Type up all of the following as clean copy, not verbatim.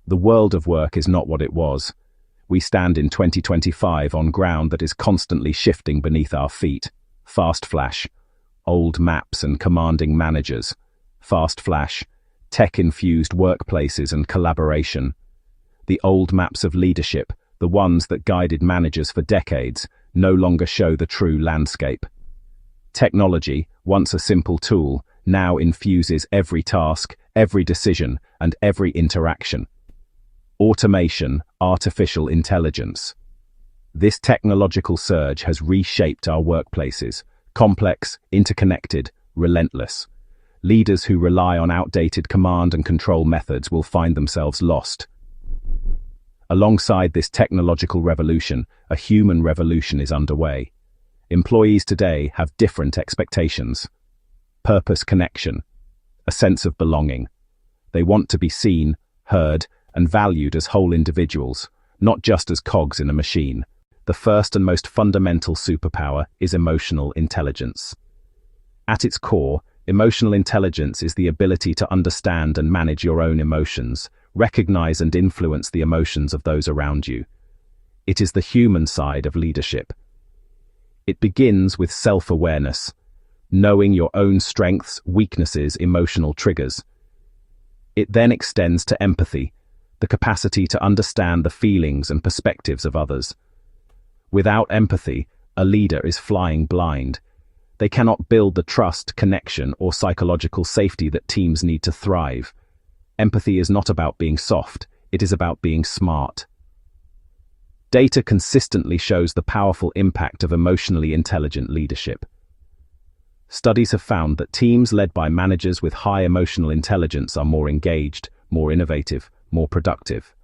The world of work is not what it was. We stand in 2025 on ground that is constantly shifting beneath our feet. Fast flash, old maps and commanding managers. Fast flash, tech-infused workplaces and collaboration. The old maps of leadership, the ones that guided managers for decades, no longer show the true landscape. Technology, once a simple tool, now infuses every task, every decision, and every interaction. Automation, artificial intelligence. This technological surge has reshaped our workplaces, complex, interconnected, relentless. Leaders who rely on outdated command and control methods will find themselves lost. Alongside this technological revolution, a human revolution is underway. Employees today have different expectations. Purpose, connection, a sense of belonging. They want to be seen, heard, and valued as whole individuals, not just as cogs in a machine. The first and most fundamental superpower is emotional intelligence. At its core, emotional intelligence is the ability to understand and manage your own emotions, recognize and influence the emotions of those around you. It is the human side of leadership. It begins with self-awareness, knowing your own strengths, weaknesses, emotional triggers. It then extends to empathy, the capacity to understand the feelings and perspectives of others. Without empathy, a leader is flying blind. They cannot build the trust, connection, or psychological safety that teams need to thrive. Empathy is not about being soft, it is about being smart. Data consistently shows the powerful impact of emotionally intelligent leadership. Studies have found that teams led by managers with high emotional intelligence are more engaged, more innovative, more productive.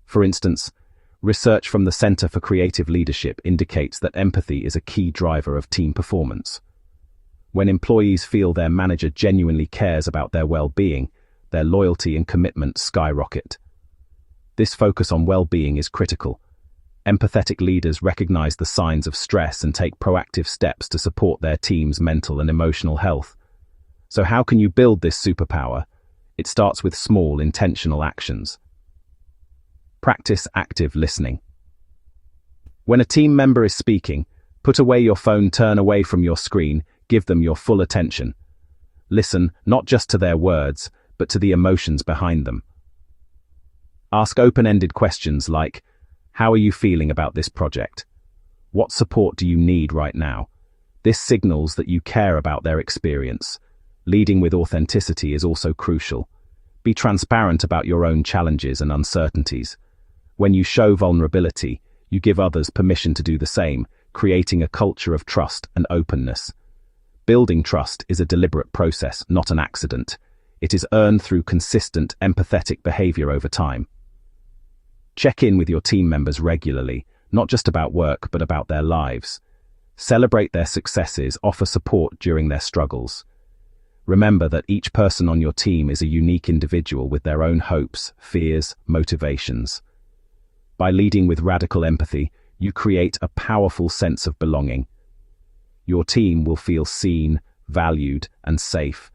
For instance, research from the Center for Creative Leadership indicates that empathy is a key driver of team performance. When employees feel their manager genuinely cares about their well-being, their loyalty and commitment skyrocket. This focus on well-being is critical. Empathetic leaders recognize the signs of stress and take proactive steps to support their team's mental and emotional health. So how can you build this superpower? It starts with small, intentional actions. Practice active listening. When a team member is speaking, put away your phone, turn away from your screen, give them your full attention. Listen not just to their words, but to the emotions behind them. Ask open-ended questions like, how are you feeling about this project? What support do you need right now? This signals that you care about their experience. Leading with authenticity is also crucial. Be transparent about your own challenges and uncertainties. When you show vulnerability, you give others permission to do the same, creating a culture of trust and openness. Building trust is a deliberate process, not an accident. It is earned through consistent, empathetic behavior over time. Check in with your team members regularly, not just about work, but about their lives. Celebrate their successes, offer support during their struggles. Remember that each person on your team is a unique individual with their own hopes, fears, motivations. By leading with radical empathy, you create a powerful sense of belonging. Your team will feel seen, valued, and safe.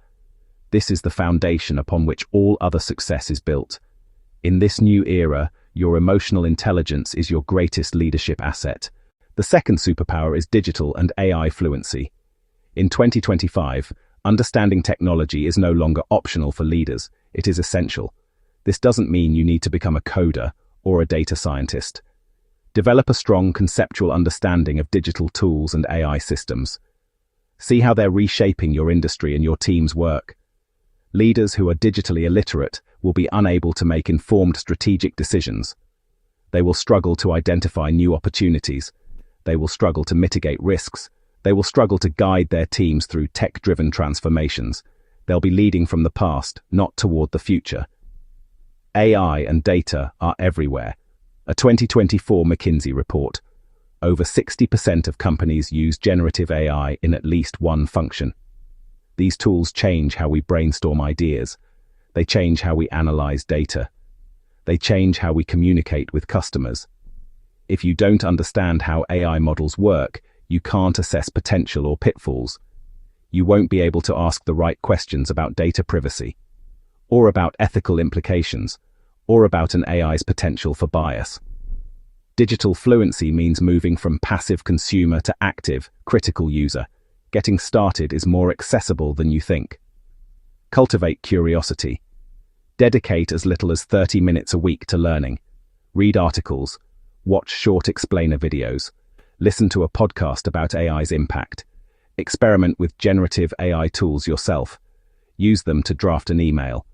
This is the foundation upon which all other success is built. In this new era, your emotional intelligence is your greatest leadership asset. The second superpower is digital and AI fluency. In 2025, understanding technology is no longer optional for leaders, it is essential. This doesn't mean you need to become a coder or a data scientist. Develop a strong conceptual understanding of digital tools and AI systems. See how they're reshaping your industry and your team's work. Leaders who are digitally illiterate will be unable to make informed strategic decisions. They will struggle to identify new opportunities. They will struggle to mitigate risks. They will struggle to guide their teams through tech-driven transformations. They'll be leading from the past, not toward the future. AI and data are everywhere. A 2024 McKinsey report. Over 60% of companies use generative AI in at least one function. These tools change how we brainstorm ideas. They change how we analyze data. They change how we communicate with customers. If you don't understand how AI models work, you can't assess potential or pitfalls. You won't be able to ask the right questions about data privacy or about ethical implications, or about an AI's potential for bias. Digital fluency means moving from passive consumer to active, critical user. Getting started is more accessible than you think. Cultivate curiosity. Dedicate as little as 30 minutes a week to learning. Read articles, watch short explainer videos, listen to a podcast about AI's impact. Experiment with generative AI tools yourself. Use them to draft an email.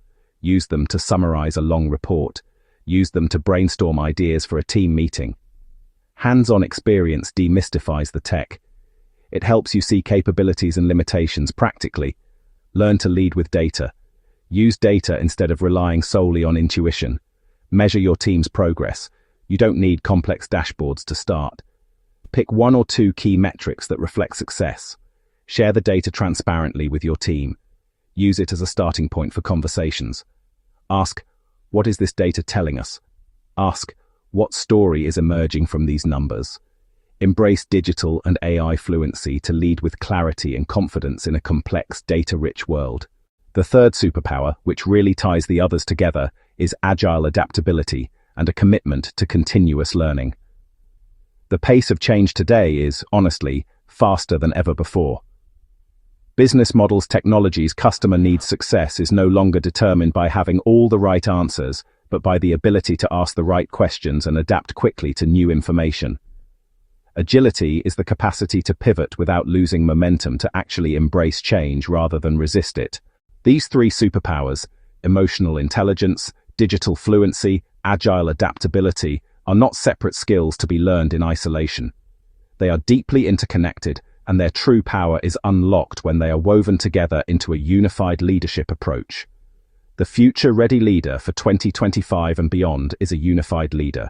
Use them to summarize a long report. Use them to brainstorm ideas for a team meeting. Hands-on experience demystifies the tech. It helps you see capabilities and limitations practically. Learn to lead with data. Use data instead of relying solely on intuition. Measure your team's progress. You don't need complex dashboards to start. Pick 1 or 2 key metrics that reflect success. Share the data transparently with your team. Use it as a starting point for conversations. Ask, what is this data telling us? Ask, what story is emerging from these numbers? Embrace digital and AI fluency to lead with clarity and confidence in a complex, data-rich world. The third superpower, which really ties the others together, is agile adaptability and a commitment to continuous learning. The pace of change today is, honestly, faster than ever before. Business models, technologies, customer needs success is no longer determined by having all the right answers, but by the ability to ask the right questions and adapt quickly to new information. Agility is the capacity to pivot without losing momentum, to actually embrace change rather than resist it. These 3 superpowers, emotional intelligence, digital fluency, agile adaptability, are not separate skills to be learned in isolation. They are deeply interconnected, and their true power is unlocked when they are woven together into a unified leadership approach. The future-ready leader for 2025 and beyond is a unified leader.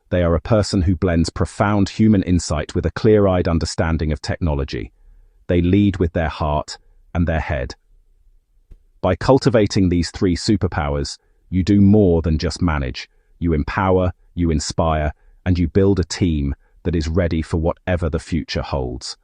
They are a person who blends profound human insight with a clear-eyed understanding of technology. They lead with their heart and their head. By cultivating these 3 superpowers, you do more than just manage. You empower, you inspire, and you build a team that is ready for whatever the future holds.